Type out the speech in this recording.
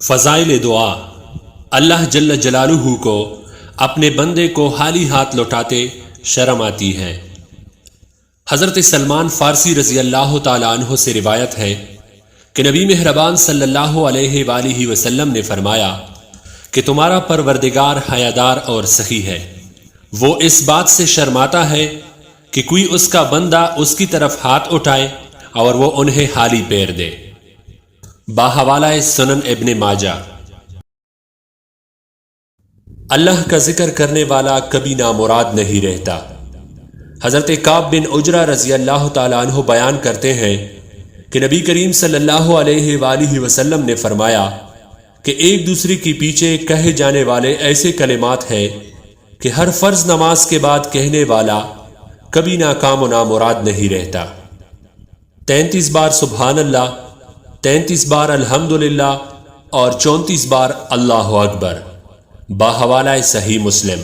فضائل دعا۔ اللہ جل جلالہ کو اپنے بندے کو خالی ہاتھ لوٹاتے شرم آتی ہے۔ حضرت سلمان فارسی رضی اللہ تعالیٰ عنہ سے روایت ہے کہ نبی مہربان صلی اللہ علیہ وآلہ وسلم نے فرمایا کہ تمہارا پروردگار حیادار اور سخی ہے، وہ اس بات سے شرماتا ہے کہ کوئی اس کا بندہ اس کی طرف ہاتھ اٹھائے اور وہ انہیں خالی پیر دے۔ باحوالہ سنن ابن ماجہ۔ اللہ کا ذکر کرنے والا کبھی نامراد نہیں رہتا۔ حضرت کعب بن عجرہ رضی اللہ تعالیٰ عنہ بیان کرتے ہیں کہ نبی کریم صلی اللہ علیہ وآلہ وسلم نے فرمایا کہ ایک دوسرے کے پیچھے کہے جانے والے ایسے کلمات ہیں کہ ہر فرض نماز کے بعد کہنے والا کبھی ناکام و نامراد نہیں رہتا۔ 33 بار سبحان اللہ، 33 بار الحمدللہ اور 34 بار اللہ اکبر۔ باحوالہ صحیح مسلم۔